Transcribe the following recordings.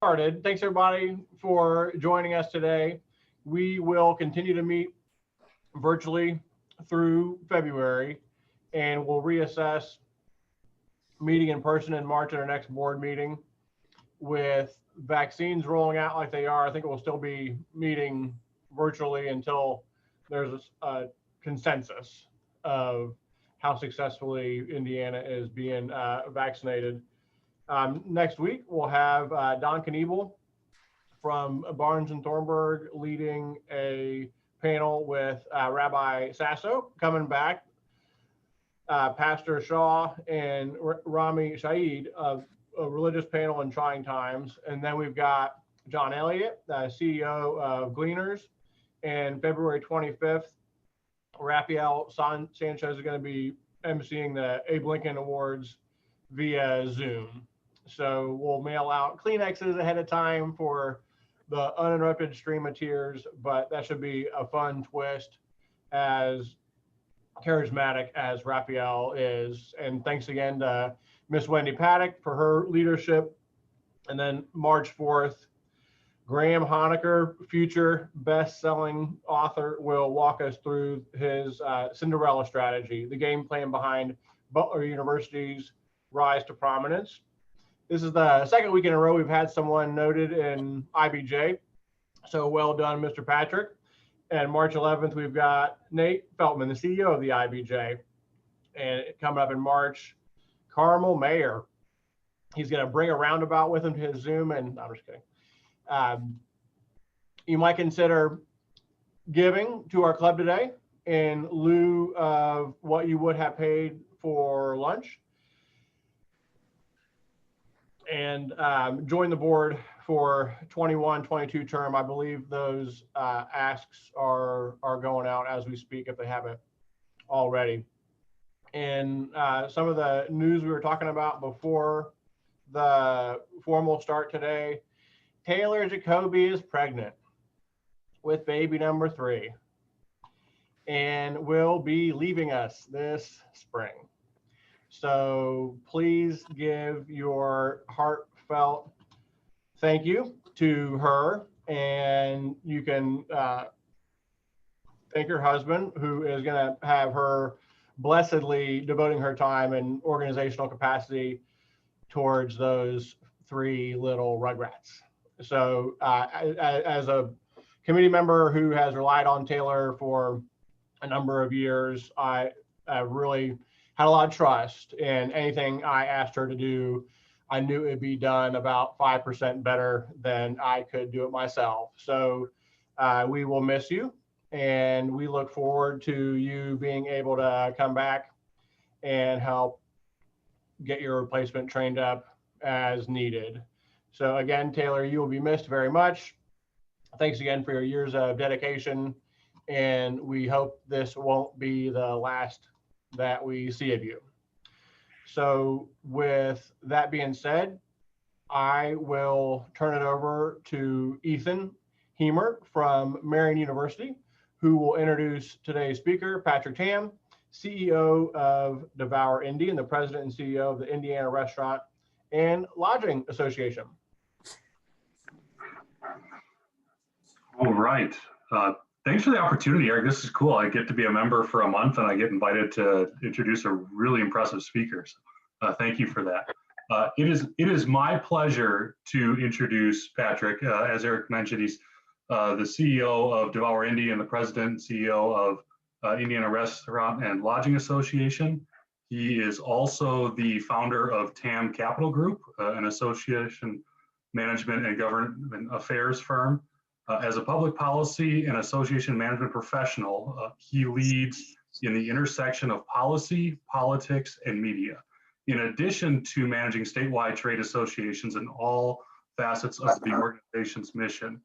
Started. Thanks everybody for joining us today. We will continue to meet virtually through February, and we'll reassess meeting in person in March at our next board meeting. With vaccines rolling out like they are, I think we'll still be meeting virtually until there's a consensus of how successfully Indiana is being vaccinated. Next week, we'll have Don Kniebel from Barnes and Thornburg leading a panel with Rabbi Sasso coming back, Pastor Shaw and Rami Shaid of a religious panel in trying times. And then we've got John Elliott, CEO of Gleaners. And February 25th, Rafael Sanchez is going to be emceeing the Abe Lincoln Awards via Zoom. So we'll mail out Kleenexes ahead of time for the uninterrupted stream of tears, but that should be a fun twist, as charismatic as Raphael is. And thanks again to Miss Wendy Paddock for her leadership. And then March 4th, Graham Honecker, future best-selling author, will walk us through his Cinderella strategy, the game plan behind Butler University's rise to prominence. This is the second week in a row we've had someone noted in IBJ. So well done, Mr. Patrick. And March 11th, we've got Nate Feltman, the CEO of the IBJ. And coming up in March, Carmel Mayer. He's going to bring a roundabout with him to his Zoom. And I'm just kidding. You might consider giving to our club today in lieu of what you would have paid for lunch. And join the board for 21-22 term. I believe those asks are going out as we speak, if they haven't already. And some of the news we were talking about before the formal start today, Taylor Jacoby is pregnant with baby number 3 and will be leaving us this spring. So please give your heartfelt thank you to her, and you can thank her husband, who is going to have her blessedly devoting her time and organizational capacity towards those 3 little rugrats. So as a committee member who has relied on Taylor for a number of years, I really had a lot of trust in anything I asked her to do. I knew it'd be done about 5% better than I could do it myself. So we will miss you, and we look forward to you being able to come back and help get your replacement trained up as needed. So again, Taylor, you will be missed very much. Thanks again for your years of dedication, and we hope this won't be the last that we see of you. So with that being said, I will turn it over to Ethan Heemer from Marian University, who will introduce today's speaker, Patrick Tamm, CEO of Devour Indy and the president and CEO of the Indiana Restaurant and Lodging Association. All right. Thanks for the opportunity, Eric. This is cool. I get to be a member for a month, and I get invited to introduce a really impressive speaker. So, thank you for that. It is my pleasure to introduce Patrick. As Eric mentioned, he's the CEO of Devour Indy and the president and CEO of Indiana Restaurant and Lodging Association. He is also the founder of Tamm Capital Group, an association management and government affairs firm. As a public policy and association management professional, he leads in the intersection of policy, politics, and media, in addition to managing statewide trade associations in all facets of the organization's mission.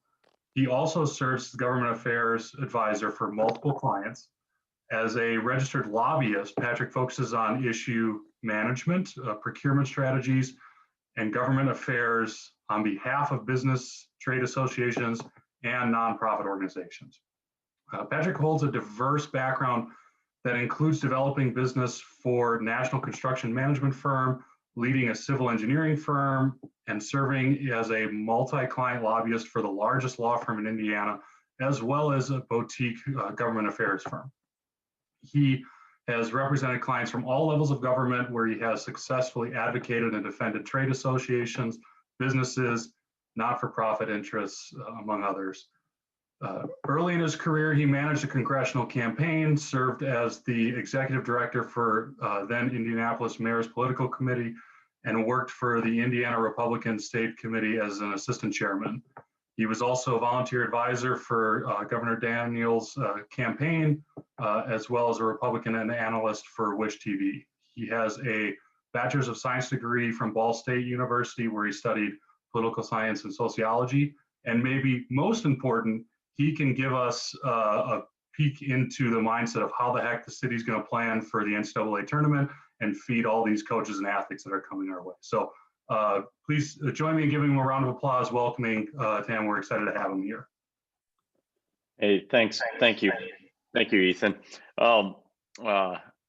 He also serves as government affairs advisor for multiple clients. As a registered lobbyist, Patrick focuses on issue management, procurement strategies, and government affairs on behalf of business, trade associations, and nonprofit organizations. Patrick holds a diverse background that includes developing business for national construction management firm leading a civil engineering firm, and serving as a multi-client lobbyist for the largest law firm in Indiana, as well as a boutique government affairs firm. He has represented clients from all levels of government, where he has successfully advocated and defended trade associations, businesses, not-for-profit interests, among others. Early in his career, he managed a congressional campaign, served as the executive director for then Indianapolis Mayor's Political Committee, and worked for the Indiana Republican State Committee as an assistant chairman. He was also a volunteer advisor for Governor Daniels' campaign, as well as a Republican and analyst for Wish TV. He has a Bachelor's of Science degree from Ball State University, where he studied political science and sociology. And maybe most important, he can give us a peek into the mindset of how the heck the city's going to plan for the NCAA tournament and feed all these coaches and athletes that are coming our way. So please join me in giving him a round of applause, welcoming Tamm. We're excited to have him here. Hey, thanks. Thank you. Thank you, Ethan.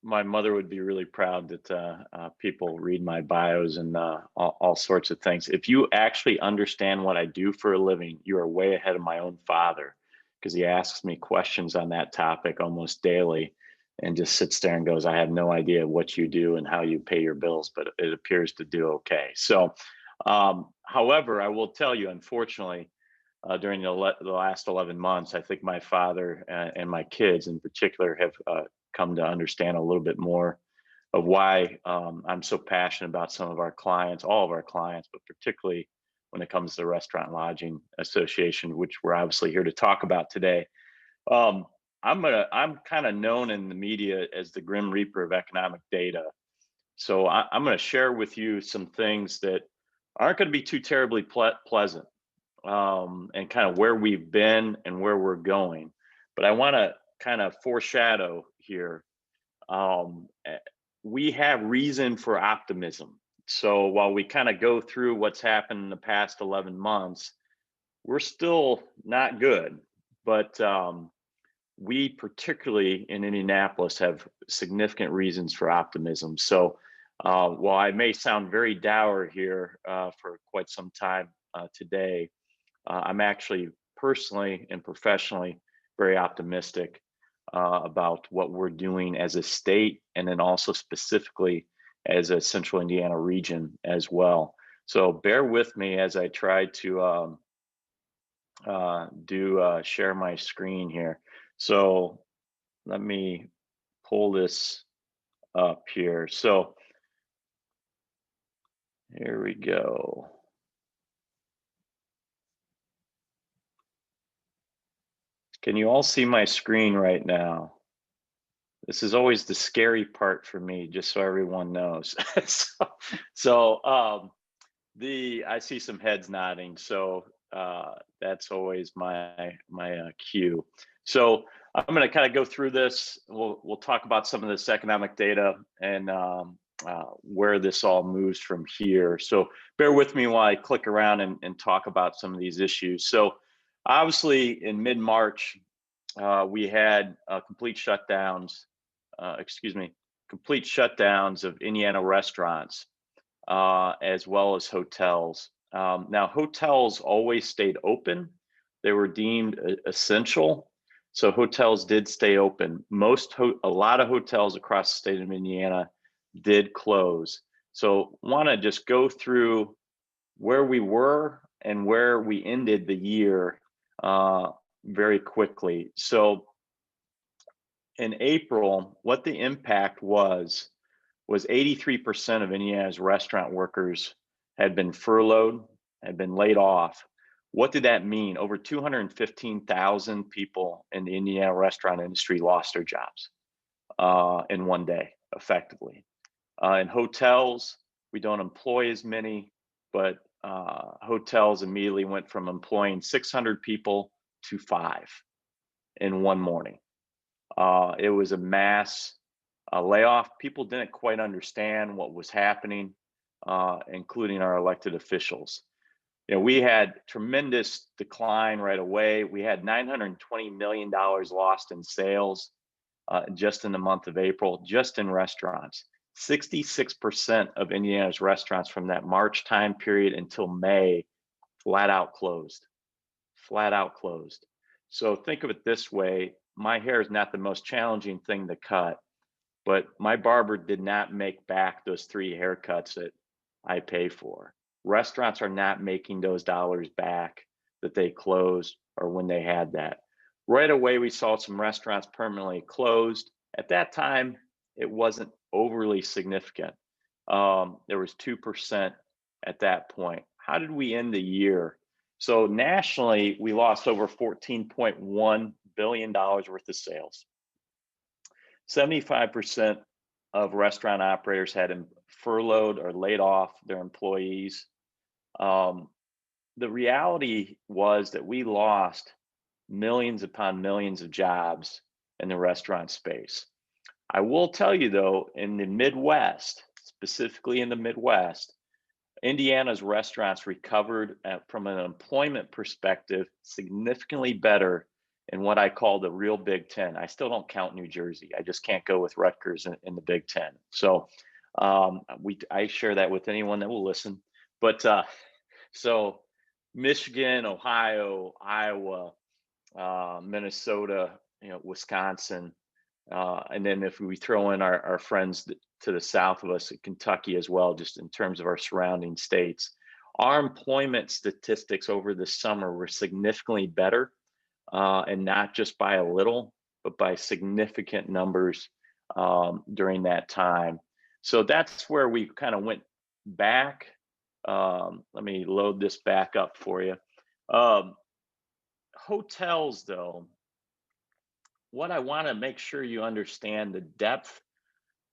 My mother would be really proud that people read my bios and all sorts of things. If you actually understand what I do for a living, you are way ahead of my own father, because he asks me questions on that topic almost daily and just sits there and goes, I have no idea what you do and how you pay your bills, but it appears to do okay. So, however, I will tell you, unfortunately, during the last 11 months, I think my father and my kids in particular have come to understand a little bit more of why I'm so passionate about some of our clients, all of our clients, but particularly when it comes to the Restaurant and Lodging Association, which we're obviously here to talk about today. I'm kind of known in the media as the Grim Reaper of economic data. So I'm going to share with you some things that aren't going to be too terribly pleasant, and kind of where we've been and where we're going. But I want to kind of foreshadow here. We have reason for optimism. So while we kind of go through what's happened in the past 11 months, we're still not good. But we, particularly in Indianapolis, have significant reasons for optimism. So while I may sound very dour here for quite some time today, I'm actually personally and professionally very optimistic about what we're doing as a state, and then also specifically as a Central Indiana region as well. So bear with me as I try to share my screen here. So let me pull this up here. So here we go. Can you all see my screen right now? This is always the scary part for me, just so everyone knows. I see some heads nodding, so that's always my cue. So I'm going to kind of go through this. We'll talk about some of this economic data and where this all moves from here. So bear with me while I click around and talk about some of these issues. So obviously in mid-March, we had complete shutdowns of Indiana restaurants, as well as hotels. Now, hotels always stayed open. They were deemed essential. So hotels did stay open. A lot of hotels across the state of Indiana did close. So want to just go through where we were and where we ended the year very quickly. So in April, what the impact was 83% of Indiana's restaurant workers had been furloughed, had been laid off. What did that mean? Over 215,000 people in the Indiana restaurant industry lost their jobs in one day, effectively. In hotels, we don't employ as many, but hotels immediately went from employing 600 people to 5 in one morning. It was a mass layoff. People didn't quite understand what was happening, including our elected officials. We had tremendous decline right away. We had $920 million lost in sales just in the month of April, just in restaurants. 66% of Indiana's restaurants from that March time period until May flat out closed. Flat out closed. So think of it this way, my hair is not the most challenging thing to cut, but my barber did not make back those 3 haircuts that I pay for. Restaurants are not making those dollars back that they closed or when they had that. Right away, we saw some restaurants permanently closed. At that time, it wasn't overly significant. There was 2% at that point. How did we end the year? So nationally, we lost over $14.1 billion worth of sales. 75% of restaurant operators had furloughed or laid off their employees. The reality was that we lost millions upon millions of jobs in the restaurant space. I will tell you though, in the Midwest, specifically in the Midwest, Indiana's restaurants recovered from an employment perspective significantly better in what I call the real Big Ten. I still don't count New Jersey. I just can't go with Rutgers in the Big Ten. So I share that with anyone that will listen. But so Michigan, Ohio, Iowa, Minnesota, Wisconsin, and then if we throw in our friends to the south of us, Kentucky as well, just in terms of our surrounding states, our employment statistics over the summer were significantly better, and not just by a little, but by significant numbers during that time. So that's where we kind of went back. Let me load this back up for you. Hotels, though, what I want to make sure you understand the depth.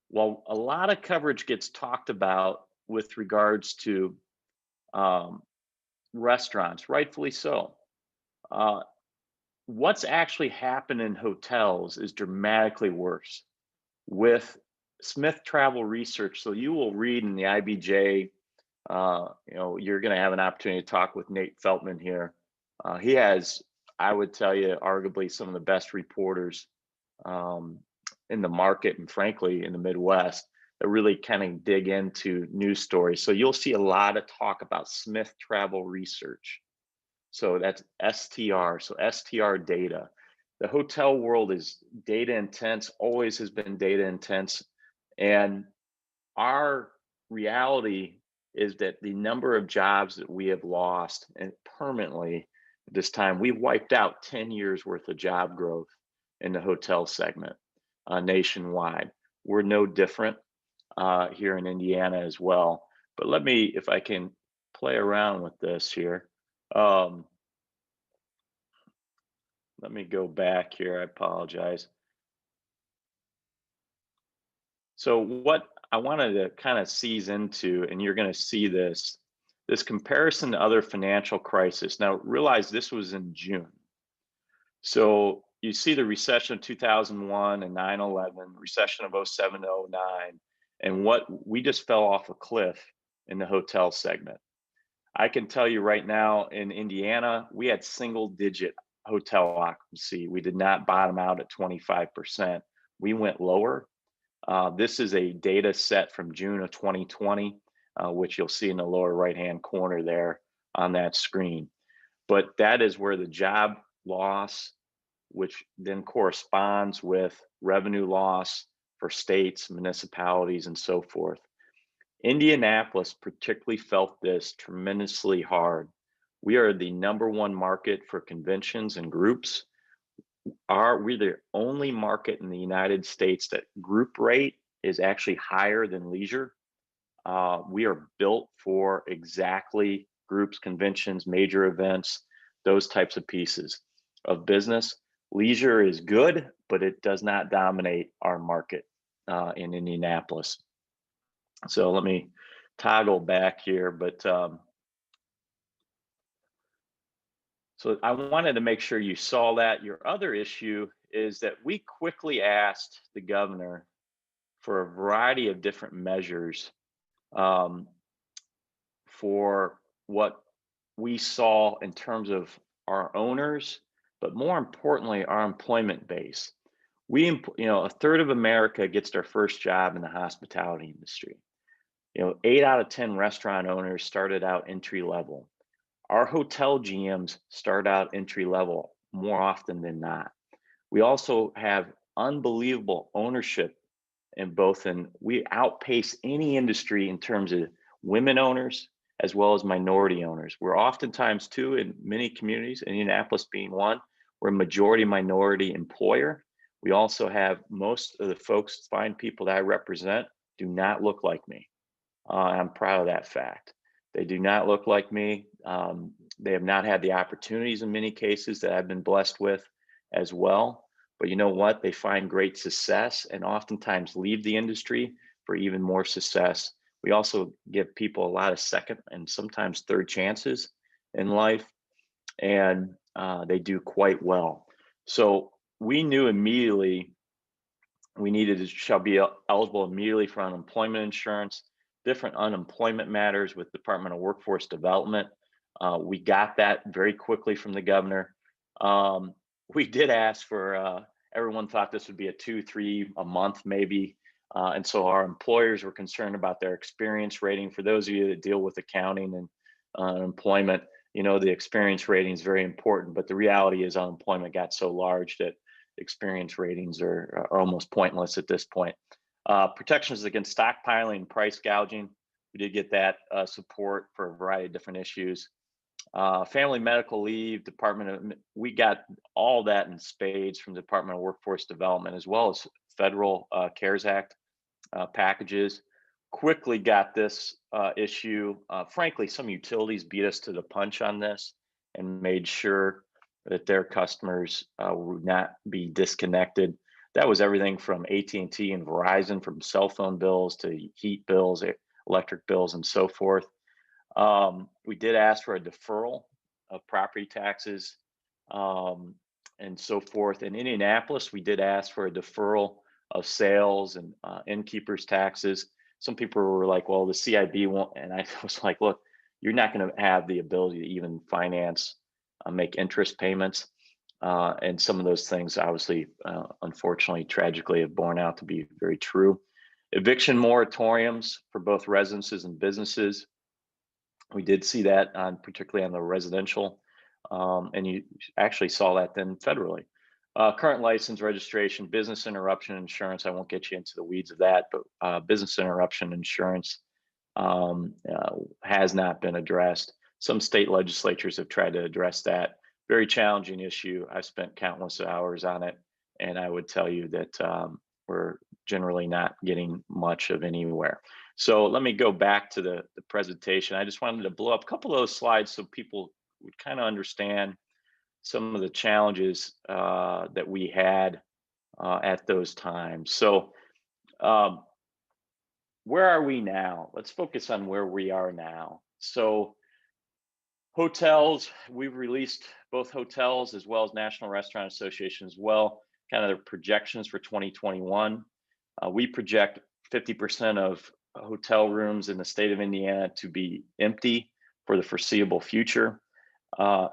Well, a lot of coverage gets talked about with regards to restaurants, rightfully so. What's actually happened in hotels is dramatically worse. With Smith Travel Research, so you will read in the IBJ, you're going to have an opportunity to talk with Nate Feltman here. He has, I would tell you, arguably some of the best reporters in the market, and frankly in the Midwest, that really kind of dig into news stories. So you'll see a lot of talk about Smith Travel Research. So that's STR, so STR data. The hotel world is data intense, always has been data intense. And our reality is that the number of jobs that we have lost and permanently at this time, we've wiped out 10 years worth of job growth in the hotel segment nationwide. We're no different here in Indiana as well. But let me, if I can play around with this here. Let me go back here. I apologize. So what I wanted to kind of seize into, and you're going to see this comparison to other financial crises. Now realize this was in June. So you see the recession of 2001 and 9/11, recession of 07 to 09, and what we just fell off a cliff in the hotel segment. I can tell you right now in Indiana, we had single digit hotel occupancy. We did not bottom out at 25%. We went lower. This is a data set from June of 2020, which you'll see in the lower right-hand corner there on that screen. But that is where the job loss, which then corresponds with revenue loss for states, municipalities, and so forth. Indianapolis particularly felt this tremendously hard. We are the #1 market for conventions and groups. We're the only market in the United States that group rate is actually higher than leisure. We are built for exactly groups, conventions, major events, those types of pieces of business. Leisure is good, but it does not dominate our market in Indianapolis. So let me toggle back here, but so I wanted to make sure you saw that. Your other issue is that we quickly asked the governor for a variety of different measures for what we saw in terms of our owners, but more importantly, our employment base. a third of America gets their first job in the hospitality industry. 8 out of 10 restaurant owners started out entry level. Our hotel GMs start out entry level more often than not. We also have unbelievable ownership in both, and we outpace any industry in terms of women owners as well as minority owners. We're oftentimes too, in many communities, Indianapolis being one, we're a majority minority employer. We also have most of the folks, fine people that I represent, do not look like me. I'm proud of that fact. They do not look like me. They have not had the opportunities in many cases that I've been blessed with as well. But you know what? They find great success and oftentimes leave the industry for even more success. We also give people a lot of second and sometimes third chances in life, and they do quite well. So we knew immediately we needed to shall be eligible immediately for unemployment insurance, different unemployment matters with Department of Workforce Development. We got that very quickly from the governor. We did ask for, everyone thought this would be a 2-3 a month maybe. And so our employers were concerned about their experience rating. For those of you that deal with accounting and employment, the experience rating is very important, but the reality is unemployment got so large that experience ratings are almost pointless at this point. Protections against stockpiling and price gouging. We did get that support for a variety of different issues. Family medical leave, we got all that in spades from the Department of Workforce Development, as well as federal CARES Act packages. Quickly got this issue. Frankly, some utilities beat us to the punch on this and made sure that their customers would not be disconnected. That was everything from AT&T and Verizon, from cell phone bills to heat bills, electric bills, and so forth. We did ask for a deferral of property taxes and so forth. In Indianapolis, we did ask for a deferral of sales and innkeepers taxes. Some people were like, well, the CIB won't. And I was like, look, you're not going to have the ability to even finance, make interest payments. And some of those things, obviously, unfortunately, tragically, have borne out to be very true. Eviction moratoriums for both residences and businesses. We did see that particularly on the residential, and you actually saw that then federally. Current license registration, business interruption insurance. I won't get you into the weeds of that, but business interruption insurance has not been addressed. Some state legislatures have tried to address that. Very challenging issue. I've spent countless hours on it, and I would tell you that we're generally not getting much of anywhere. So let me go back to the presentation. I just wanted to blow up a couple of those slides so people would kind of understand some of the challenges that we had at those times. So where are we now? Let's focus on where we are now. So hotels, we've released both hotels as well as National Restaurant Association as well, kind of their projections for 2021. We project 50% of hotel rooms in the state of Indiana to be empty for the foreseeable future.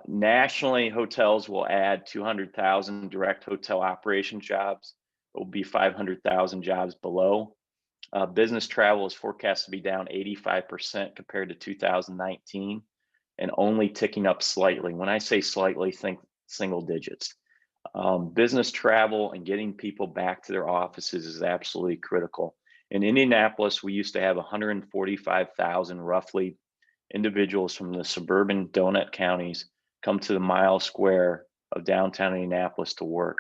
Nationally, hotels will add 200,000 direct hotel operation jobs. It will be 500,000 jobs below. Business travel is forecast to be down 85% compared to 2019 and only ticking up slightly. When I say slightly, think single digits. Business travel and getting people back to their offices is absolutely critical. In Indianapolis, we used to have 145,000 roughly individuals from the suburban donut counties come to the mile square of downtown Indianapolis to work.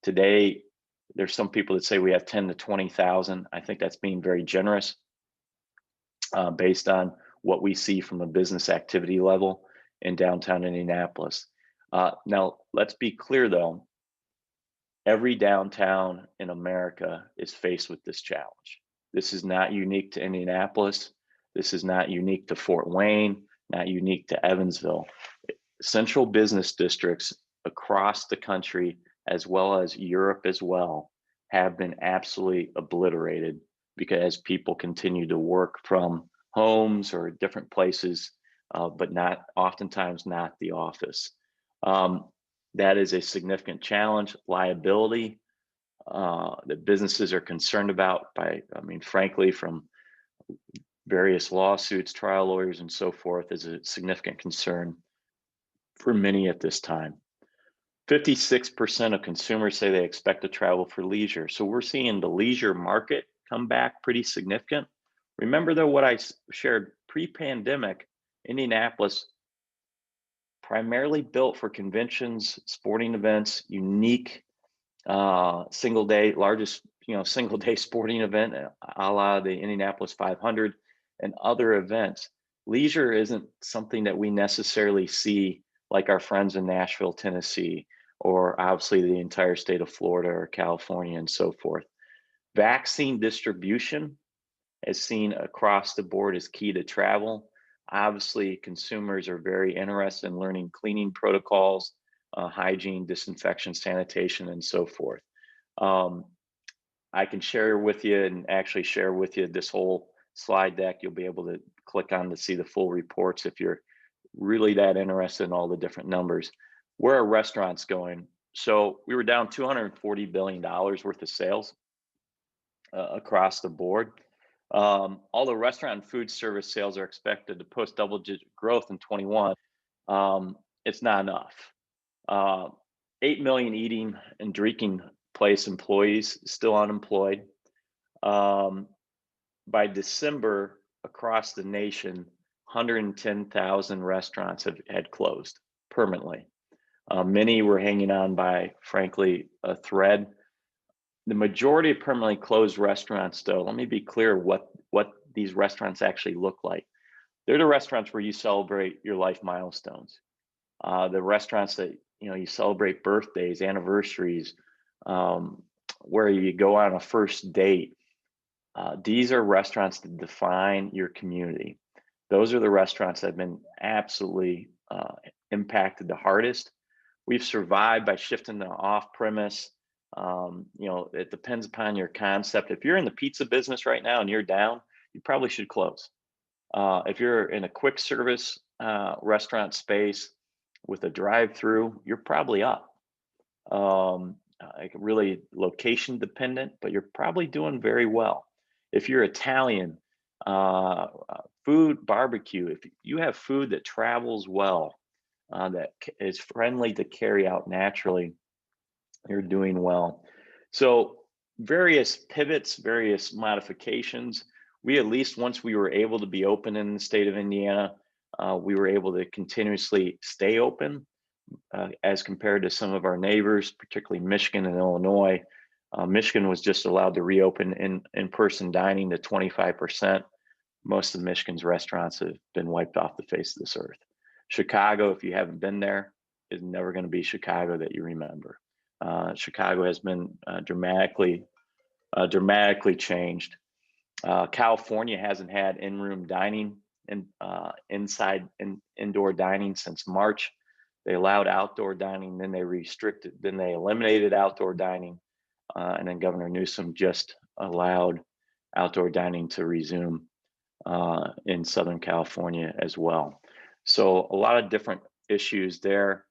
Today, there's some people that say we have 10 to 20,000. I think that's being very generous based on what we see from a business activity level in downtown Indianapolis. Now, let's be clear though, every downtown in America is faced with this challenge. This is not unique to Indianapolis. This is not unique to Fort Wayne, not unique to Evansville. Central business districts across the country, as well as Europe as well, have been absolutely obliterated because people continue to work from homes or different places, but oftentimes not the office. That is a significant challenge. Liability that businesses are concerned about by, I mean, frankly, from various lawsuits, trial lawyers, and so forth, is a significant concern for many at this time. 56% of consumers say they expect to travel for leisure. So we're seeing the leisure market come back pretty significant. Remember though, what I shared pre-pandemic, Indianapolis primarily built for conventions, sporting events, unique single day, largest single day sporting event, a la the Indianapolis 500 and other events. Leisure isn't something that we necessarily see like our friends in Nashville, Tennessee, or obviously the entire state of Florida or California and so forth. Vaccine distribution, as seen across the board, is key to travel. Obviously, consumers are very interested in learning cleaning protocols, hygiene, disinfection, sanitation, and so forth. I can share with you and actually share with you this whole slide deck. You'll be able to click on to see the full reports if you're really that interested in all the different numbers. Where are restaurants going? So we were down $240 billion worth of sales across the board. Although restaurant and food service sales are expected to post double-digit growth in 21, it's not enough. 8 million eating and drinking place employees still unemployed. By December, across the nation, 110,000 restaurants had closed permanently. Many were hanging on by, frankly, a thread. The majority of permanently closed restaurants, though, let me be clear what these restaurants actually look like. They're the restaurants where you celebrate your life milestones. The restaurants that you celebrate birthdays, anniversaries, where you go on a first date. These are restaurants that define your community. Those are the restaurants that have been absolutely impacted the hardest. We've survived by shifting to off-premise. It depends upon your concept. If you're in the pizza business right now and you're down, you probably should close. If you're in a quick service restaurant space with a drive-through, you're probably up. Really location dependent, but you're probably doing very well. If you're Italian, food, barbecue, if you have food that travels well, that is friendly to carry out naturally, you're doing well. So various pivots, various modifications. We, at least once we were able to be open in the state of Indiana, we were able to continuously stay open as compared to some of our neighbors, particularly Michigan and Illinois. Michigan was just allowed to reopen in-person dining to 25%. Most of Michigan's restaurants have been wiped off the face of this earth. Chicago, if you haven't been there, is never going to be Chicago that you remember. Chicago has been dramatically changed. California hasn't had in-room dining and indoor dining since March. They allowed outdoor dining, then they restricted, then they eliminated outdoor dining, and then Governor Newsom just allowed outdoor dining to resume in Southern California as well. So a lot of different issues there.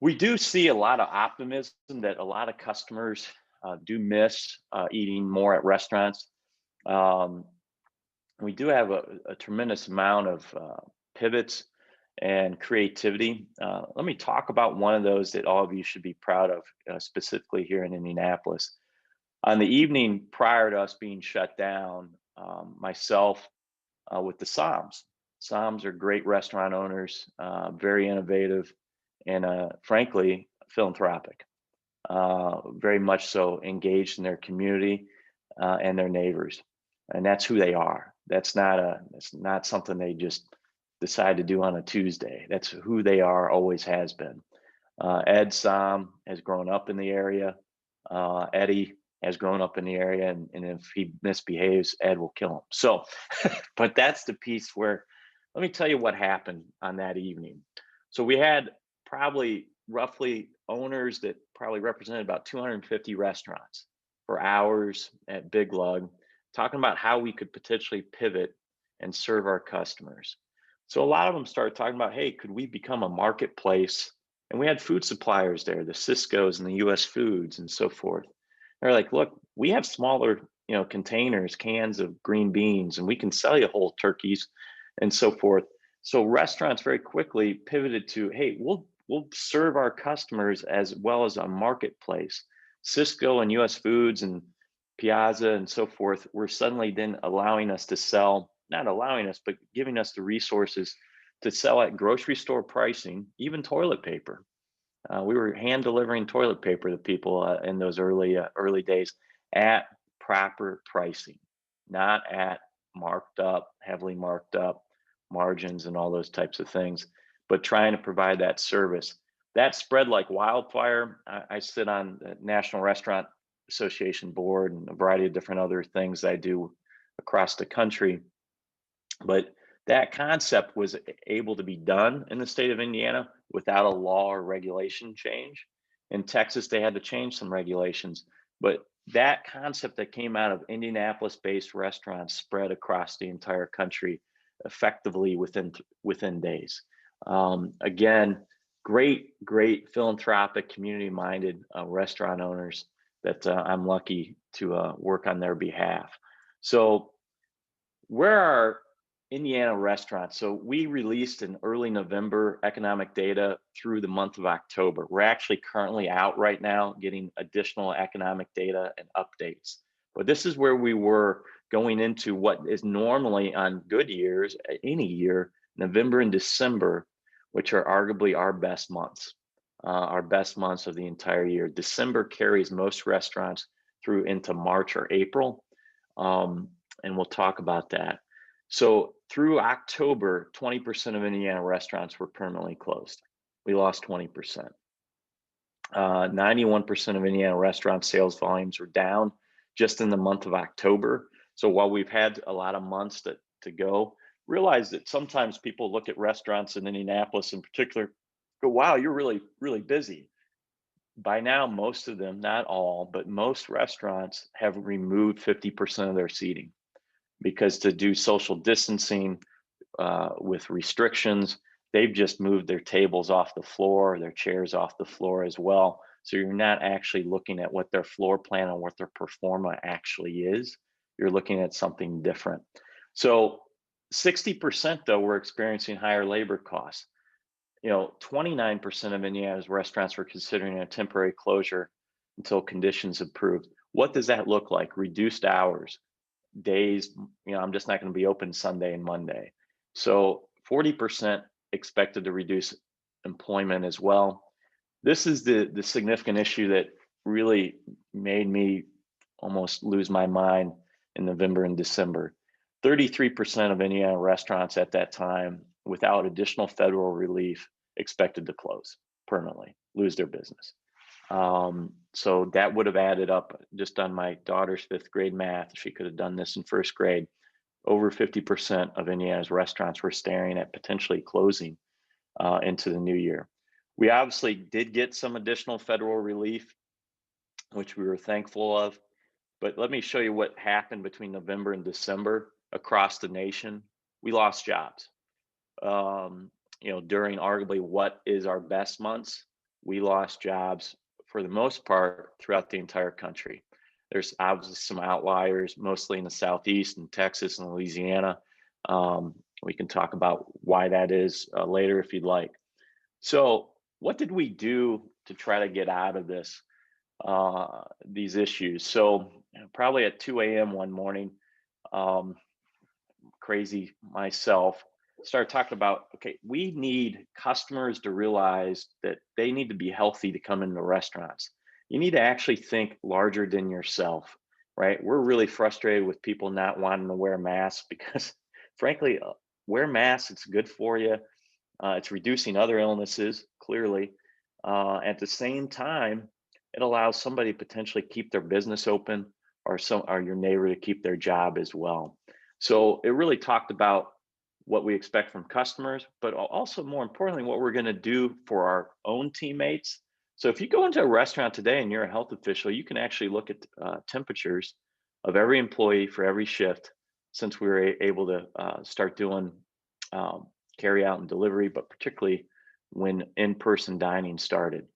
We do see a lot of optimism that a lot of customers do miss eating more at restaurants. We do have a tremendous amount of pivots and creativity. Let me talk about one of those that all of you should be proud of, specifically here in Indianapolis. On the evening prior to us being shut down, myself with the Somms. Somms are great restaurant owners, very innovative, and frankly, philanthropic. Very much so engaged in their community and their neighbors. And that's who they are. That's not something they just decide to do on a Tuesday. That's who they are, always has been. Ed Somm has grown up in the area. Eddie has grown up in the area, and if he misbehaves, Ed will kill him. So, but that's the piece where, let me tell you what happened on that evening. So we had probably roughly owners that probably represented about 250 restaurants for hours at Big Lug, talking about how we could potentially pivot and serve our customers. So a lot of them started talking about, hey, could we become a marketplace? And we had food suppliers there, the Cisco's and the US Foods and so forth. They're like, look, we have smaller, containers, cans of green beans, and we can sell you whole turkeys and so forth. So restaurants very quickly pivoted to, hey, we'll serve our customers as well as a marketplace. Cisco and US Foods and Piazza and so forth were suddenly then allowing us to sell, not allowing us, but giving us the resources to sell at grocery store pricing, even toilet paper. We were hand delivering toilet paper to people in those early days at proper pricing, not at heavily marked up margins and all those types of things, but trying to provide that service. That spread like wildfire. I sit on the National Restaurant Association board and a variety of different other things I do across the country. But that concept was able to be done in the state of Indiana without a law or regulation change. In Texas, they had to change some regulations, but that concept that came out of Indianapolis-based restaurants spread across the entire country effectively within days. Again, great philanthropic, community-minded restaurant owners that I'm lucky to work on their behalf. So where are Indiana restaurants? So we released in early November economic data through the month of October. We're actually currently out right now getting additional economic data and updates. But this is where we were going into what is normally on good years, any year, November and December, which are arguably our best months of the entire year. December carries most restaurants through into March or April, and we'll talk about that. So through October, 20% of Indiana restaurants were permanently closed. We lost 20%. 91% of Indiana restaurant sales volumes were down just in the month of October. So while we've had a lot of months to go, realize that sometimes people look at restaurants in Indianapolis in particular, go, wow, you're really, really busy. By now, most of them, not all, but most restaurants have removed 50% of their seating, because to do social distancing with restrictions, they've just moved their tables off the floor, their chairs off the floor as well. So you're not actually looking at what their floor plan and what their performa actually is. You're looking at something different. So 60% though were experiencing higher labor costs. 29% of Indiana's restaurants were considering a temporary closure until conditions improved. What does that look like? Reduced hours, days, I'm just not going to be open Sunday and Monday. So 40% expected to reduce employment as well. This is the significant issue that really made me almost lose my mind in November and December. 33% of Indiana restaurants at that time, without additional federal relief, expected to close permanently, lose their business. So that would have added up, just on my daughter's 5th grade math, she could have done this in 1st grade, over 50% of Indiana's restaurants were staring at potentially closing into the new year. We obviously did get some additional federal relief, which we were thankful of, but let me show you what happened between November and December across the nation. We lost jobs. During arguably what is our best months, we lost jobs for the most part throughout the entire country. There's obviously some outliers, mostly in the Southeast and Texas and Louisiana. We can talk about why that is later if you'd like. So what did we do to try to get out of this, these issues? So probably at 2 a.m. one morning, crazy myself, started talking about, okay, we need customers to realize that they need to be healthy to come into restaurants. You need to actually think larger than yourself, right? We're really frustrated with people not wanting to wear masks because frankly, wear masks, it's good for you. It's reducing other illnesses, clearly. At the same time, it allows somebody to potentially keep their business open, or your neighbor to keep their job as well. So it really talked about what we expect from customers, but also more importantly, what we're going to do for our own teammates. So if you go into a restaurant today and you're a health official, you can actually look at temperatures of every employee for every shift, since we were able to start doing carry out and delivery, but particularly when in-person dining started.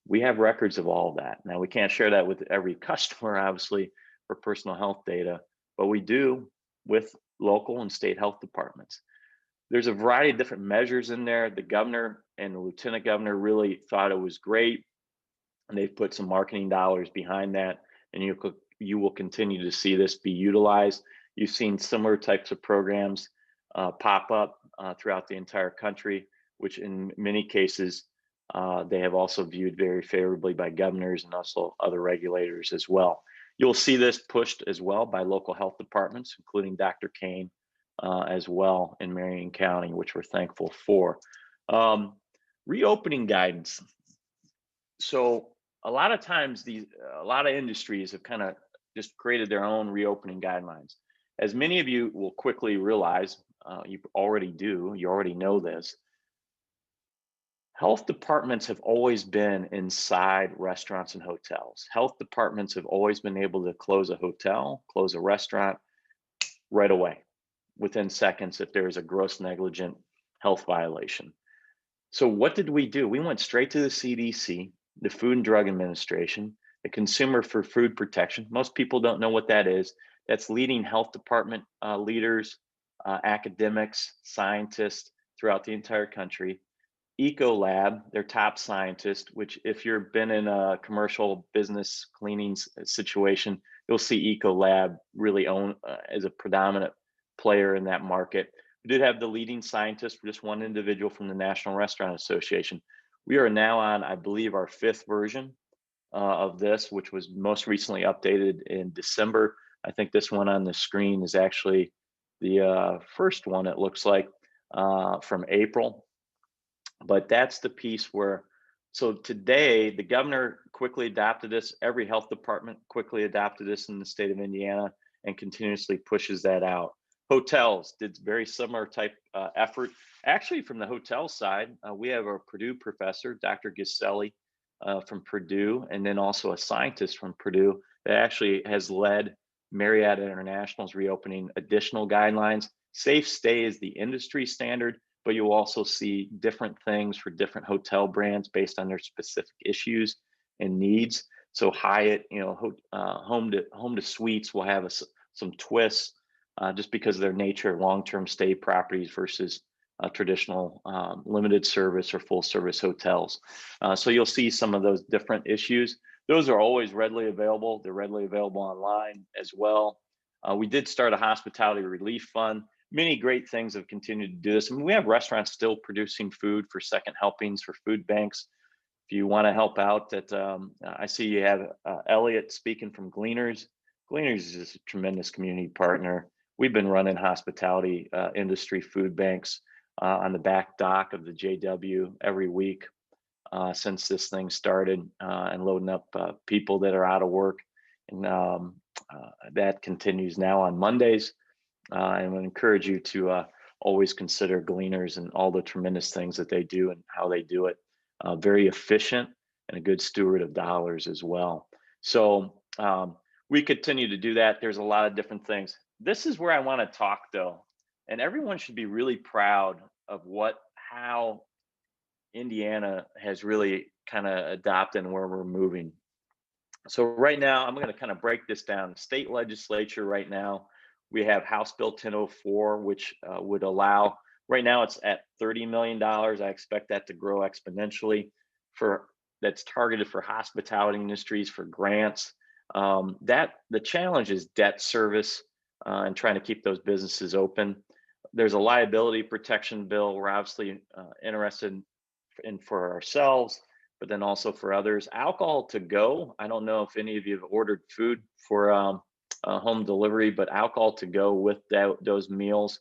We have records of all of that. Now, we can't share that with every customer, obviously, for personal health data, but we do with local and state health departments. There's a variety of different measures in there. The governor and the lieutenant governor really thought it was great, and they've put some marketing dollars behind that, and you will continue to see this be utilized. You've seen similar types of programs pop up throughout the entire country, which in many cases they have also viewed very favorably by governors and also other regulators as well. You'll see this pushed as well by local health departments, including Dr. Kane as well in Marion County, which we're thankful for. Reopening guidance. So a lot of times a lot of industries have kind of just created their own reopening guidelines. As many of you will quickly realize, you already know this, health departments have always been inside restaurants and hotels. Health departments have always been able to close a hotel, close a restaurant right away, within seconds if there is a gross negligent health violation. So what did we do? We went straight to the CDC, the Food and Drug Administration, the Consumer for Food Protection. Most people don't know what that is. That's leading health department leaders, academics, scientists throughout the entire country. Ecolab, their top scientist, which if you've been in a commercial business cleaning situation, you'll see Ecolab really own as a predominant player in that market. We did have the leading scientist, just one individual from the National Restaurant Association. We are now on, I believe, our 5th version of this, which was most recently updated in December. I think this one on the screen is actually the first one, it looks like, from April. But that's the piece where, so today, the governor quickly adopted this. Every health department quickly adopted this in the state of Indiana and continuously pushes that out. Hotels did very similar type effort. Actually, from the hotel side, we have a Purdue professor, Dr. Giselli from Purdue, and then also a scientist from Purdue that actually has led Marriott International's reopening additional guidelines. Safe stay is the industry standard, but you'll also see different things for different hotel brands based on their specific issues and needs. So Hyatt, home to suites will have some twists just because of their nature, long-term stay properties versus traditional limited service or full service hotels. So you'll see some of those different issues. Those are always readily available. They're readily available online as well. We did start a hospitality relief fund. Many great things have continued to do this. I mean, we have restaurants still producing food for second helpings, for food banks. If you want to help out, I see you have Elliot speaking from Gleaners. Gleaners is a tremendous community partner. We've been running hospitality industry food banks on the back dock of the JW every week since this thing started, and loading up people that are out of work. And that continues now on Mondays. I would encourage you to always consider Gleaners and all the tremendous things that they do and how they do it. Very efficient and a good steward of dollars as well. So we continue to do that. There's a lot of different things. This is where I want to talk though, and everyone should be really proud of how Indiana has really kind of adopted and where we're moving. So right now, I'm going to kind of break this down. The state legislature right now, we have House Bill 1004, which would allow, right now it's at $30 million. I expect that to grow exponentially that's targeted for hospitality industries, for grants. The challenge is debt service and trying to keep those businesses open. There's a liability protection bill we're obviously interested in for ourselves, but then also for others. Alcohol to go. I don't know if any of you have ordered food for home delivery, but alcohol to go with those meals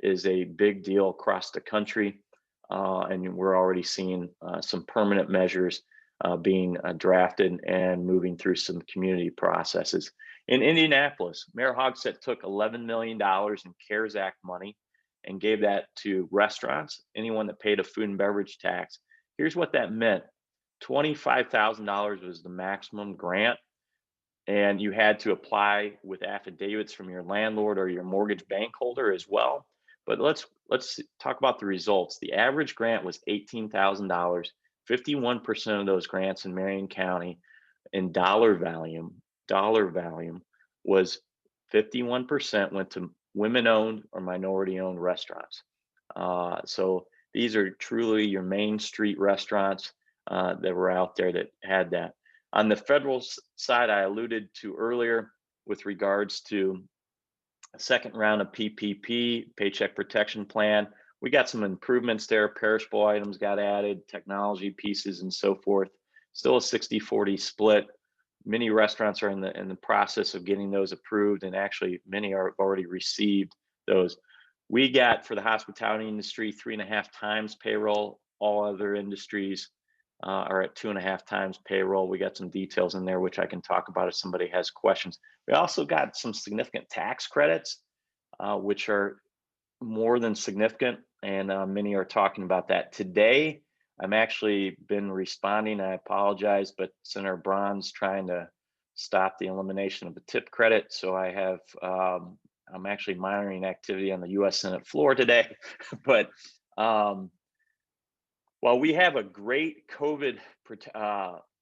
is a big deal across the country. And we're already seeing some permanent measures being drafted and moving through some community processes. In Indianapolis, Mayor Hogsett took $11 million in CARES Act money and gave that to restaurants, anyone that paid a food and beverage tax. Here's what that meant. $25,000 was the maximum grant, and you had to apply with affidavits from your landlord or your mortgage bank holder as well. But let's talk about the results. The average grant was $18,000. 51% of those grants in Marion County in dollar volume was 51% went to women-owned or minority-owned restaurants. So these are truly your main street restaurants that were out there that had that. On the federal side, I alluded to earlier with regards to a second round of PPP, Paycheck Protection Plan. We got some improvements there. Perishable items got added, technology pieces and so forth. Still a 60-40 split. Many restaurants are in the process of getting those approved, and actually many are already received those. We got, for the hospitality industry, 3.5 times payroll. All other industries are at 2.5 times payroll. We got some details in there which I can talk about if somebody has questions. We also got some significant tax credits, which are more than significant, and many are talking about that today. I'm actually been responding. I apologize, but Senator Braun's trying to stop the elimination of the tip credit. So I have, I'm actually monitoring activity on the U.S. Senate floor today. But while we have a great COVID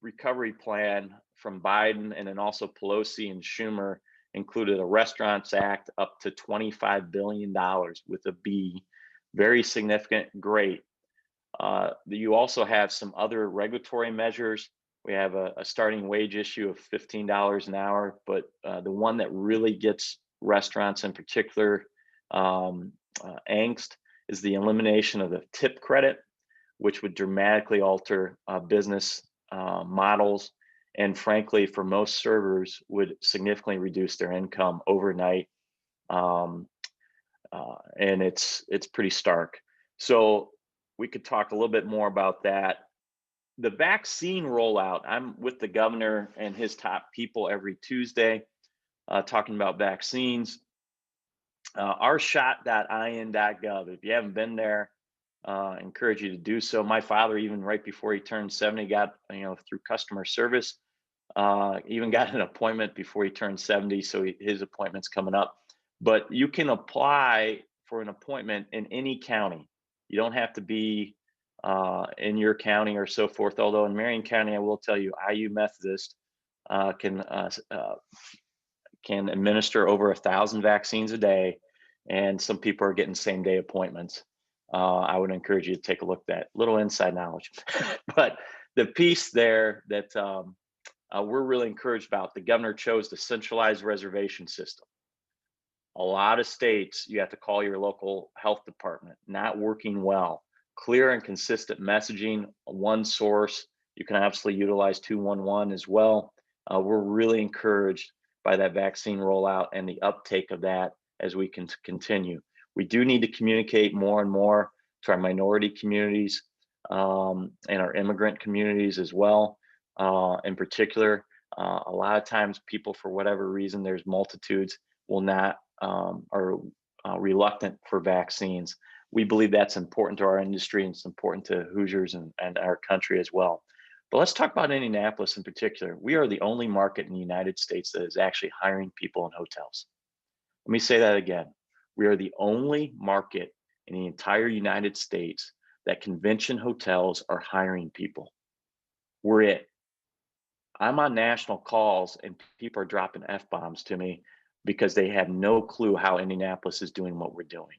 recovery plan from Biden, and then also Pelosi and Schumer included a Restaurants Act up to $25 billion with a B, very significant, great. You also have some other regulatory measures. We have a starting wage issue of $15 an hour, but the one that really gets restaurants in particular angst is the elimination of the tip credit, which would dramatically alter business models, and frankly, for most servers, would significantly reduce their income overnight. And it's pretty stark. So we could talk a little bit more about that. The vaccine rollout, I'm with the governor and his top people every Tuesday talking about vaccines. Our shot.in.gov, if you haven't been there, encourage you to do so. My father, even right before he turned 70, got, through customer service, even got an appointment before he turned 70. So his appointment's coming up. But you can apply for an appointment in any county. You don't have to be in your county or so forth. Although in Marion County, I will tell you, IU Methodist can administer over 1,000 vaccines a day, and some people are getting same-day appointments. I would encourage you to take a look at that. Little inside knowledge. But the piece there that we're really encouraged about, the governor chose the centralized reservation system. A lot of states, you have to call your local health department, not working well. Clear and consistent messaging, one source. You can absolutely utilize 211 as well. We're really encouraged by that vaccine rollout and the uptake of that as we can continue. We do need to communicate more and more to our minority communities and our immigrant communities as well. In particular, a lot of times people, for whatever reason, there's multitudes, will not are reluctant for vaccines. We believe that's important to our industry, and it's important to Hoosiers and our country as well. But let's talk about Indianapolis in particular. We are the only market in the United States that is actually hiring people in hotels. Let me say that again. We are the only market in the entire United States that convention hotels are hiring people. We're it. I'm on national calls and people are dropping F-bombs to me because they have no clue how Indianapolis is doing what we're doing.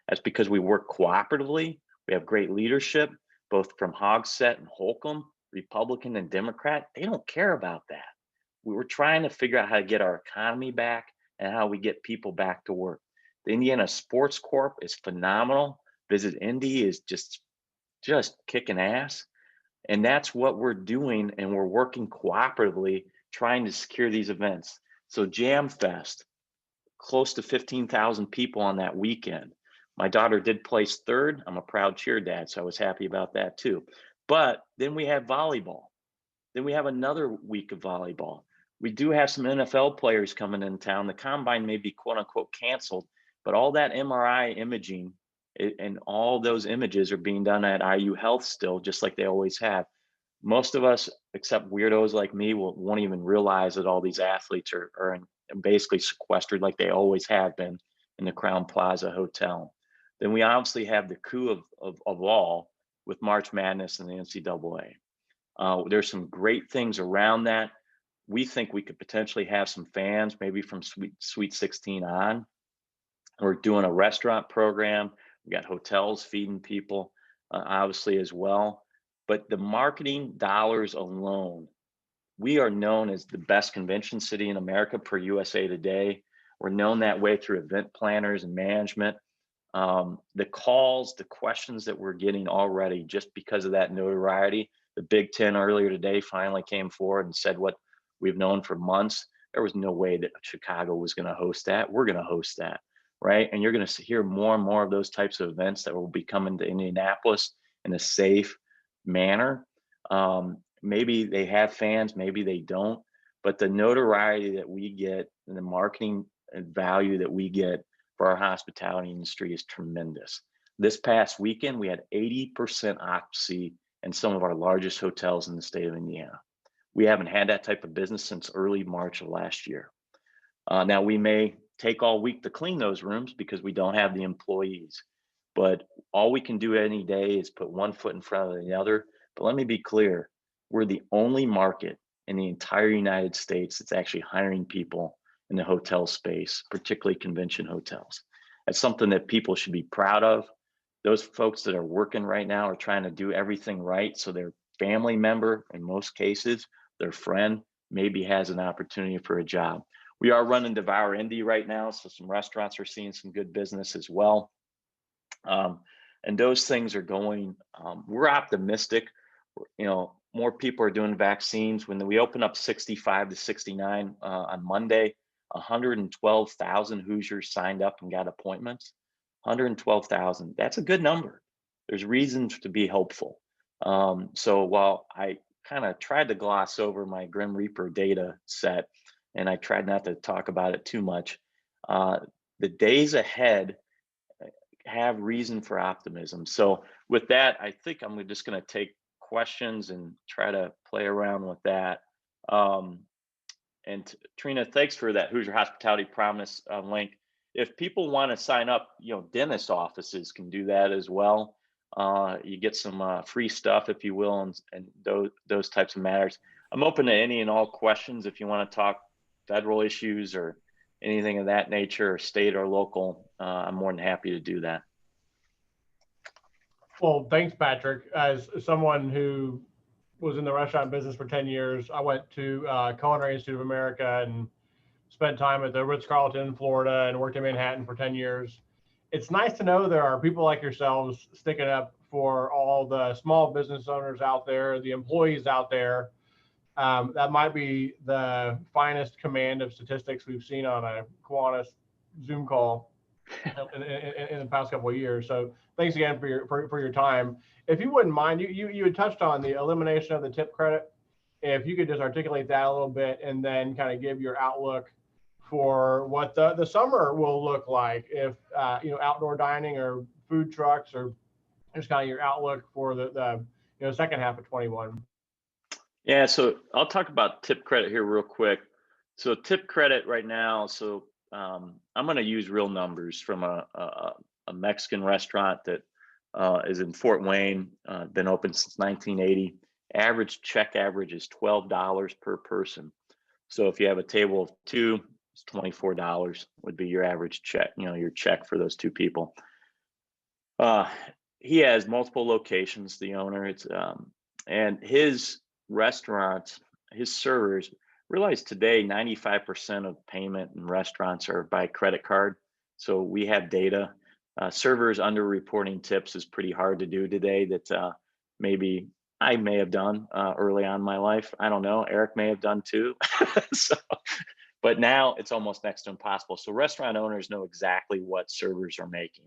That's because we work cooperatively. We have great leadership, both from Hogsett and Holcomb, Republican and Democrat. They don't care about that. We were trying to figure out how to get our economy back and how we get people back to work. The Indiana Sports Corp is phenomenal. Visit Indy is just kicking ass. And that's what we're doing, and we're working cooperatively trying to secure these events. So Jam Fest, close to 15,000 people on that weekend. My daughter did place third. I'm a proud cheer dad, so I was happy about that too. But then we have volleyball. Then we have another week of volleyball. We do have some NFL players coming in town. The combine may be quote unquote canceled, but all that MRI imaging and all those images are being done at IU Health still, just like they always have. Most of us, except weirdos like me, won't even realize that all these athletes are basically sequestered like they always have been in the Crown Plaza Hotel. Then we obviously have the coup of all, with March Madness and the NCAA. There's some great things around that. We think we could potentially have some fans, maybe from Sweet 16 on. We're doing a restaurant program. We got hotels feeding people, obviously, as well. But the marketing dollars alone, we are known as the best convention city in America per USA Today. We're known that way through event planners and management. The calls, the questions that we're getting already just because of that notoriety. The Big Ten earlier today finally came forward and said what we've known for months. There was no way that Chicago was going to host that. We're going to host that, right? And you're going to hear more and more of those types of events that will be coming to Indianapolis in a safe manner. Maybe they have fans, maybe they don't, but the notoriety that we get and the marketing value that we get for our hospitality industry is tremendous. This past weekend, we had 80% occupancy in some of our largest hotels in the state of Indiana. We haven't had that type of business since early March of last year. Now, we may take all week to clean those rooms because we don't have the employees, but all we can do any day is put one foot in front of the other. But let me be clear, we're the only market in the entire United States that's actually hiring people in the hotel space, particularly convention hotels. That's something that people should be proud of. Those folks that are working right now are trying to do everything right, so their family member, in most cases, their friend, maybe has an opportunity for a job. We are running Devour Indy right now, so some restaurants are seeing some good business as well. And those things are going, we're optimistic. You know, more people are doing vaccines. When we open up 65 to 69 on Monday, 112,000 Hoosiers signed up and got appointments. 112,000, that's a good number. There's reasons to be hopeful. So while I kind of tried to gloss over my Grim Reaper data set, and I tried not to talk about it too much, the days ahead have reason for optimism. So with that, I think I'm just going to take questions and try to play around with that. And Trina, thanks for that Hoosier Hospitality Promise link. If people want to sign up, you know, dentist offices can do that as well. You get some free stuff, if you will, and those types of matters. I'm open to any and all questions. If you want to talk federal issues or anything of that nature, or state or local, I'm more than happy to do that. Well, thanks, Patrick. As someone who was in the restaurant business for 10 years, I went to Culinary Institute of America and spent time at the Ritz-Carlton in Florida and worked in Manhattan for 10 years. It's nice to know there are people like yourselves sticking up for all the small business owners out there, the employees out there. That might be the finest command of statistics we've seen on a Kiwanis Zoom call in the past couple of years. So thanks again for your time. If you wouldn't mind, you had touched on the elimination of the tip credit. If you could just articulate that a little bit and then kind of give your outlook for what the summer will look like, if you know, outdoor dining or food trucks, or just kind of your outlook for the you know, second half of 21. Yeah, so I'll talk about tip credit here real quick. So tip credit right now, so I'm going to use real numbers from a Mexican restaurant that is in Fort Wayne, been open since 1980. Average check average is $12 per person. So if you have a table of two, it's $24 would be your average check, you know, your check for those two people. He has multiple locations, the owner, and his restaurants, his servers, realize today 95% of payment in restaurants are by credit card. So we have data. Servers underreporting tips is pretty hard to do today. That maybe I may have done early on in my life. I don't know. Eric may have done too. But now it's almost next to impossible. So restaurant owners know exactly what servers are making.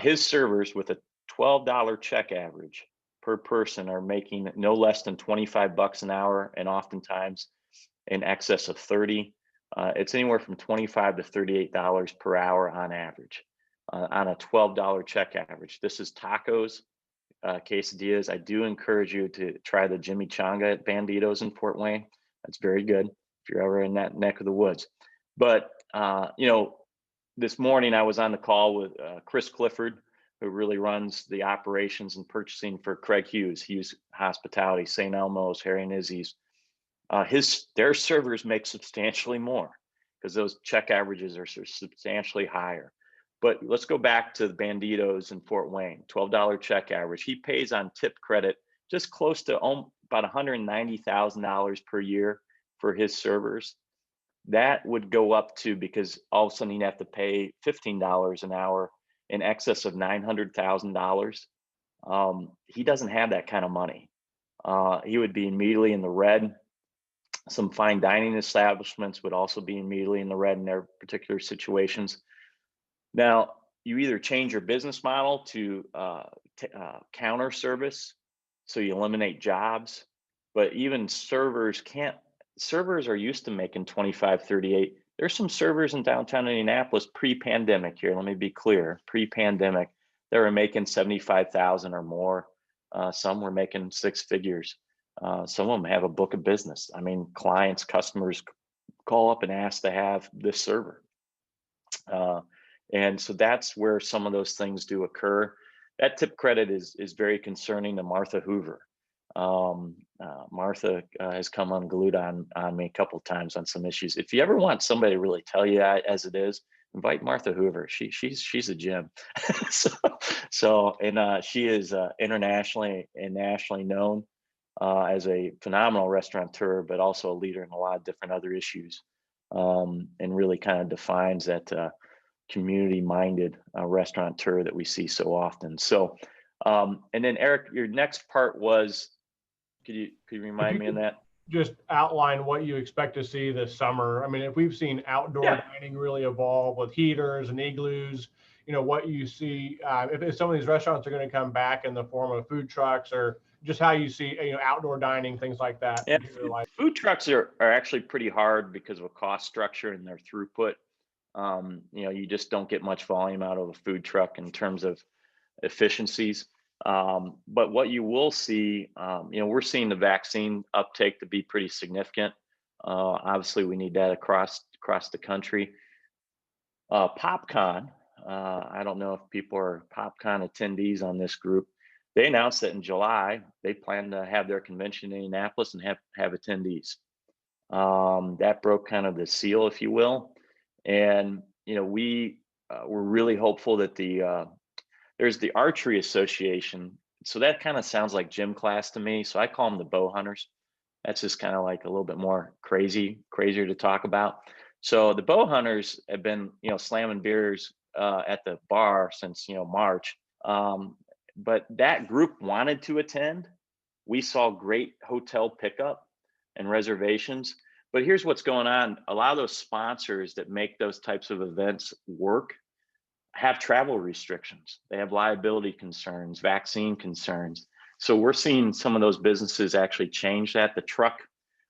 His servers with a $12 check average per person are making no less than $25 an hour, and oftentimes in excess of 30. It's anywhere from $25 to $38 per hour on average, on a $12 check average. This is tacos, quesadillas. I do encourage you to try the chimichanga at Bandito's in Fort Wayne. That's very good if you're ever in that neck of the woods. But you know, this morning I was on the call with Chris Clifford, who really runs the operations and purchasing for Craig Hughes Hospitality, St. Elmo's, Harry and Izzy's. Their servers make substantially more because those check averages are substantially higher. But let's go back to the Banditos in Fort Wayne, $12 check average. He pays on tip credit just close to about $190,000 per year for his servers. That would go up to, because all of a sudden he'd have to pay $15 an hour, in excess of $900,000. He doesn't have that kind of money. He would be immediately in the red. Some fine dining establishments would also be immediately in the red in their particular situations. Now, you either change your business model to counter service, so you eliminate jobs, but even servers are used to making 25, 38. There's some servers in downtown Indianapolis pre-pandemic here, let me be clear, pre-pandemic, they were making 75,000 or more. Some were making six figures. Some of them have a book of business. I mean, clients, customers call up and ask to have this server. And so that's where some of those things do occur. That tip credit is very concerning to Martha Hoover. Martha has come unglued on me a couple of times on some issues. If you ever want somebody to really tell you that as it is, invite Martha Hoover. She's a gem. She is internationally and nationally known as a phenomenal restaurateur, but also a leader in a lot of different other issues, and really kind of defines that community-minded restaurateur that we see so often. So, and then Eric, your next part was, could you remind me on that? Just outline what you expect to see this summer. I mean, if we've seen outdoor dining really evolve with heaters and igloos, what you see, if some of these restaurants are going to come back in the form of food trucks, or just how you see, outdoor dining, things like that. Yeah, food trucks are actually pretty hard because of a cost structure and their throughput. You just don't get much volume out of a food truck in terms of efficiencies. But what you will see, we're seeing the vaccine uptake to be pretty significant. Obviously, we need that across the country. PopCon, I don't know if people are PopCon attendees on this group. They announced that in July, they plan to have their convention in Indianapolis and have attendees. That broke kind of the seal, if you will. And, we're really hopeful that there's the Archery Association. So that kind of sounds like gym class to me. So I call them the bow hunters. That's just kind of like a little bit more crazier to talk about. So the bow hunters have been, slamming beers at the bar since, March. But that group wanted to attend. We saw great hotel pickup and reservations. But here's what's going on. A lot of those sponsors that make those types of events work have travel restrictions. They have liability concerns, vaccine concerns. So we're seeing some of those businesses actually change that.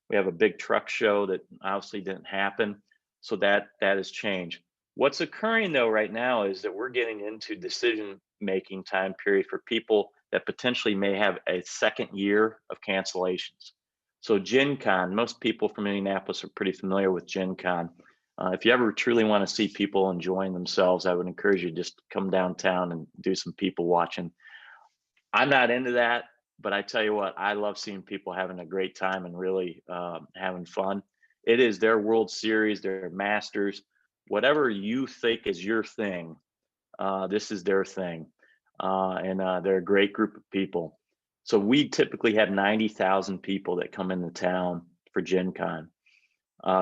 We have a big truck show that obviously didn't happen. So that has changed. What's occurring though right now is that we're getting into decision-making time period for people that potentially may have a second year of cancellations. So Gen Con, most people from Indianapolis are pretty familiar with Gen Con. If you ever truly want to see people enjoying themselves, I would encourage you to just come downtown and do some people watching. I'm not into that, but I tell you what, I love seeing people having a great time and really having fun. It is their World Series, their Masters, whatever you think is your thing, this is their thing. And they're a great group of people. So we typically have 90,000 people that come into town for Gen Con.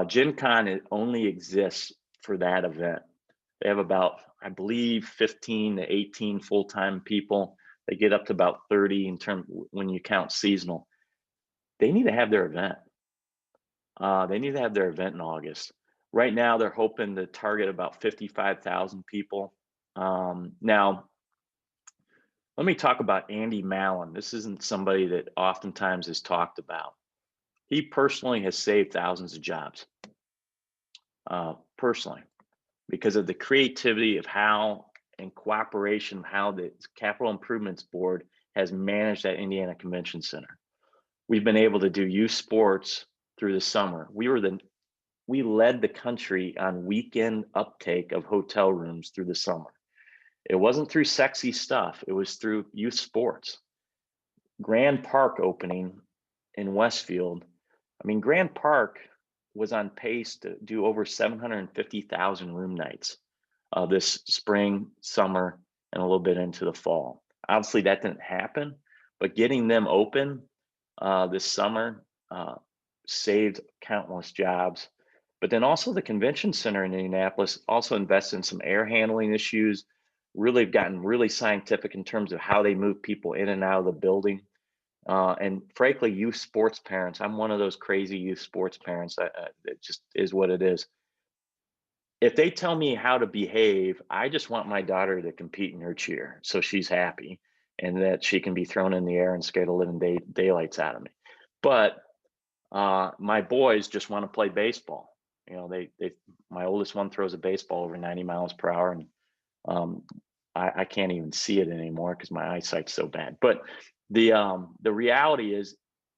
Gen Con only exists for that event. They have about, I believe, 15 to 18 full-time people. They get up to about 30 when you count seasonal. They need to have their event. They need to have their event in August. Right now, they're hoping to target about 55,000 people. Now, let me talk about Andy Mallon. This isn't somebody that oftentimes is talked about. He personally has saved thousands of jobs, personally, because of the creativity of how and cooperation, how the Capital Improvements Board has managed that Indiana Convention Center. We've been able to do youth sports through the summer. We led the country on weekend uptake of hotel rooms through the summer. It wasn't through sexy stuff. It was through youth sports. Grand Park opening in Westfield. I mean, Grand Park was on pace to do over 750,000 room nights this spring, summer, and a little bit into the fall. Obviously, that didn't happen, but getting them open this summer saved countless jobs. But then also the convention center in Indianapolis also invested in some air handling issues, really gotten really scientific in terms of how they move people in and out of the building. And frankly, youth sports parents, I'm one of those crazy youth sports parents. It just is what it is. If they tell me how to behave, I just want my daughter to compete in her cheer so she's happy and that she can be thrown in the air and scare the living daylights out of me. But my boys just want to play baseball. You know, my oldest one throws a baseball over 90 miles per hour, and I can't even see it anymore because my eyesight's so bad. But the reality is,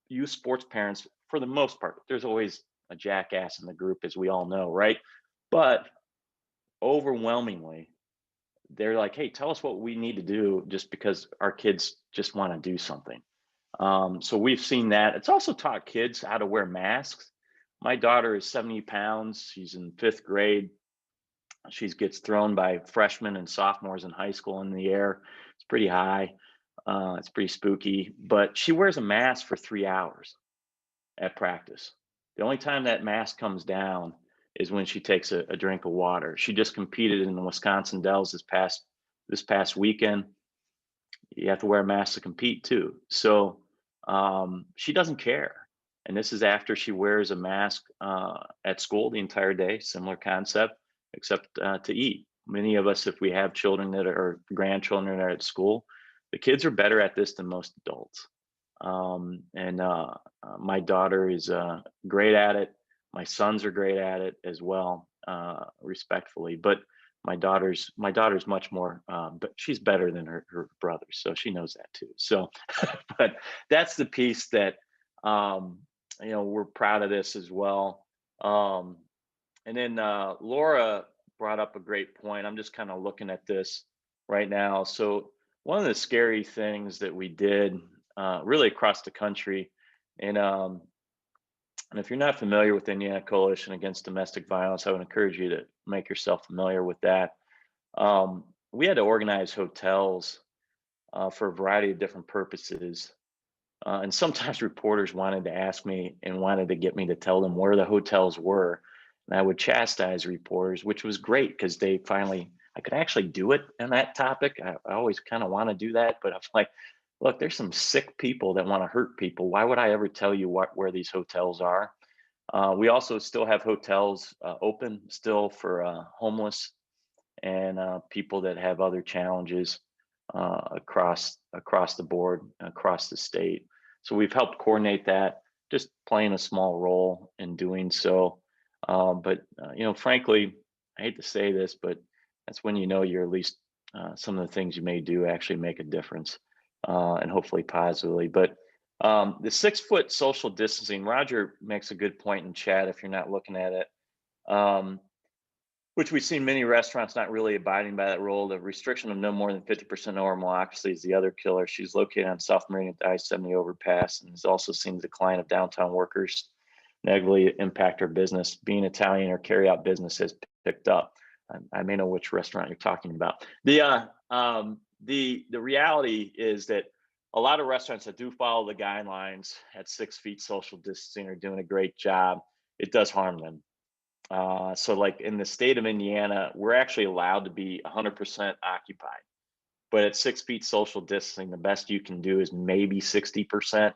youth sports parents, for the most part, there's always a jackass in the group, as we all know, right? But overwhelmingly, they're like, hey, tell us what we need to do, just because our kids just want to do something. So we've seen that. It's also taught kids how to wear masks. My daughter is 70 pounds. She's in 5th grade. She gets thrown by freshmen and sophomores in high school in the air. It's pretty high. It's pretty spooky, but she wears a mask for 3 hours at practice. The only time that mask comes down is when she takes a drink of water. She just competed in the Wisconsin Dells this past weekend. You have to wear a mask to compete too. So she doesn't care. And this is after she wears a mask at school the entire day, similar concept, except to eat. Many of us, if we have children that are grandchildren that are at school, the kids are better at this than most adults. My daughter is great at it. My sons are great at it as well, respectfully. But my daughter's much more, but she's better than her brothers, so she knows that too. So, but that's the piece that we're proud of this as well. And then Laura brought up a great point. I'm just kind of looking at this right now. So one of the scary things that we did really across the country, and if you're not familiar with the Indiana Coalition Against Domestic Violence, I would encourage you to make yourself familiar with that. We had to organize hotels for a variety of different purposes. And sometimes reporters wanted to ask me and wanted to get me to tell them where the hotels were. And I would chastise reporters, which was great because I could actually do it on that topic. I always kind of want to do that, but I was like, look, there's some sick people that want to hurt people. Why would I ever tell you where these hotels are? We also still have hotels open still for homeless and people that have other challenges across the board, across the state. So we've helped coordinate that, just playing a small role in doing so. But frankly, I hate to say this, but that's when you're at least some of the things you may do actually make a difference, and hopefully positively. But the 6-foot social distancing, Roger makes a good point in chat if you're not looking at it, which we've seen many restaurants not really abiding by that rule. The restriction of no more than 50% normal occupancy is the other killer. She's located on South Meridian at the I-70 overpass, and has also seen the decline of downtown workers negatively impact her business. Being Italian, her carryout business has picked up. I may know which restaurant you're talking about. The reality is that a lot of restaurants that do follow the guidelines at 6 feet social distancing are doing a great job. It does harm them. So like in the state of Indiana, we're actually allowed to be 100% occupied, but at 6 feet social distancing, the best you can do is maybe 60%,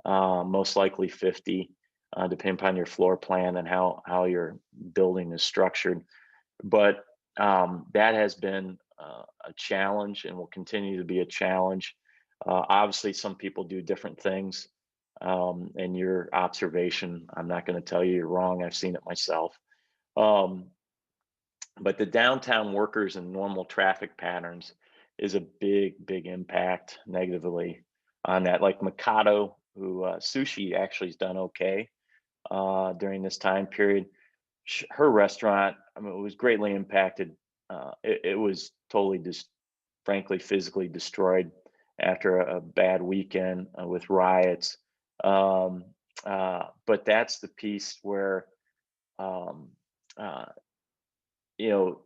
most likely 50, depending upon your floor plan and how your building is structured. But that has been a challenge and will continue to be a challenge. Obviously, some people do different things. And your observation, I'm not going to tell you you're wrong. I've seen it myself. But the downtown workers and normal traffic patterns is a big impact negatively on that. Like Mikado, who sushi actually has done okay during this time period. Her restaurant, I mean, it was greatly impacted. It was totally frankly physically destroyed after a bad weekend with riots. But that's the piece where,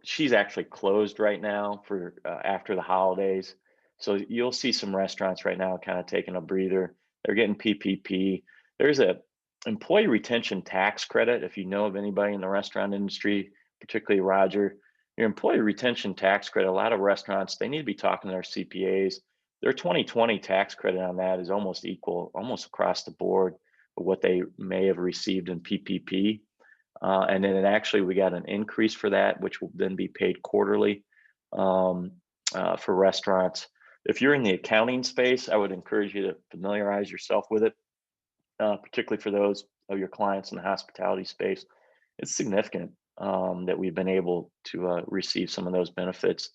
she's actually closed right now for after the holidays. So you'll see some restaurants right now kind of taking a breather. They're getting PPP. There's a employee retention tax credit. If you know of anybody in the restaurant industry, particularly Roger, your employee retention tax credit, a lot of restaurants, they need to be talking to their CPAs. Their 2020 tax credit on that is almost equal, almost across the board, of what they may have received in PPP. And then we got an increase for that, which will then be paid quarterly for restaurants. If you're in the accounting space, I would encourage you to familiarize yourself with it, particularly for those of your clients in the hospitality space. It's significant that we've been able to receive some of those benefits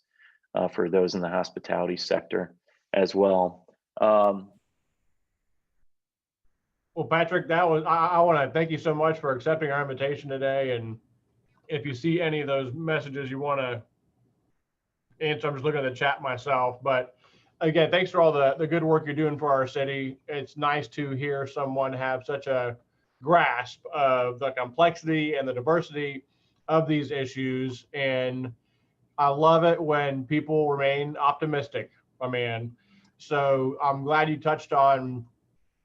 for those in the hospitality sector as well. Well, Patrick, I want to thank you so much for accepting our invitation today. And if you see any of those messages you want to answer, I'm just looking at the chat myself. But again, thanks for all the good work you're doing for our city. It's nice to hear someone have such a grasp of the complexity and the diversity of these issues. And I love it when people remain optimistic, my man. So I'm glad you touched on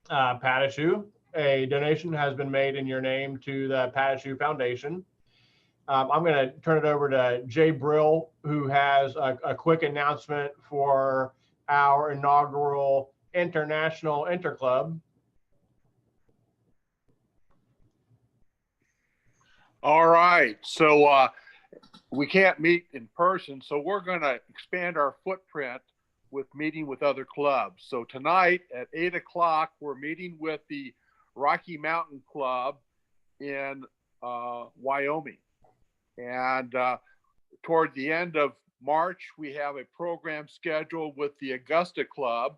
Patashu. A donation has been made in your name to the Patashu Foundation. I'm going to turn it over to Jay Brill, who has a quick announcement for our inaugural International Interclub. All right, so we can't meet in person, so we're going to expand our footprint with meeting with other clubs. So tonight at 8 o'clock, we're meeting with the Rocky Mountain Club in Wyoming. And toward the end of March, we have a program scheduled with the Augusta Club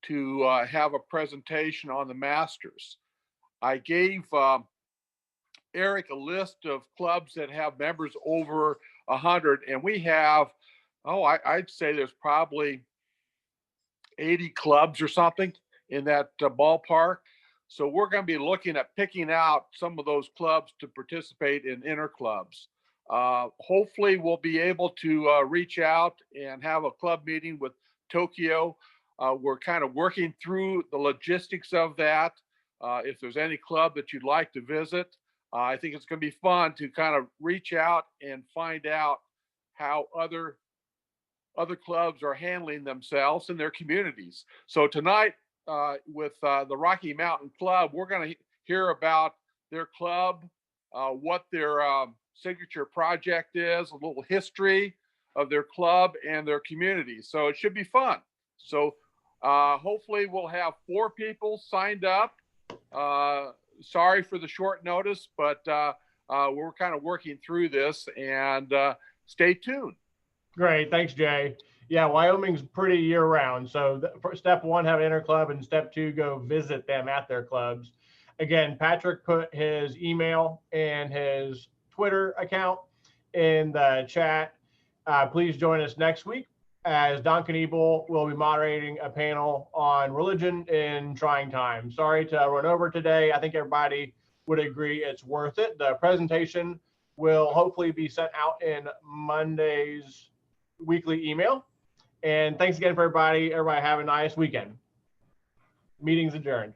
to have a presentation on the Masters. I gave Eric a list of clubs that have members over 100, and we have, I'd say there's probably 80 clubs or something in that ballpark. So we're going to be looking at picking out some of those clubs to participate in interclubs. Hopefully we'll be able to reach out and have a club meeting with Tokyo. We're kind of working through the logistics of that. If there's any club that you'd like to visit, I think it's going to be fun to kind of reach out and find out how other clubs are handling themselves in their communities. So tonight with the Rocky Mountain Club, we're going to hear about their club, what their signature project is, a little history of their club and their community. So it should be fun. So hopefully we'll have 4 people signed up. Sorry for the short notice, but we're kind of working through this, and stay tuned. Great. Thanks, Jay. Yeah, Wyoming's pretty year round. So step 1, have an interclub, and step 2, go visit them at their clubs. Again, Patrick put his email and his Twitter account in the chat. Please join us next week as Duncan Ebel will be moderating a panel on religion in trying times. Sorry to run over today. I think everybody would agree it's worth it. The presentation will hopefully be sent out in Monday's weekly email. And thanks again for everybody. Everybody have a nice weekend. Meeting's adjourned.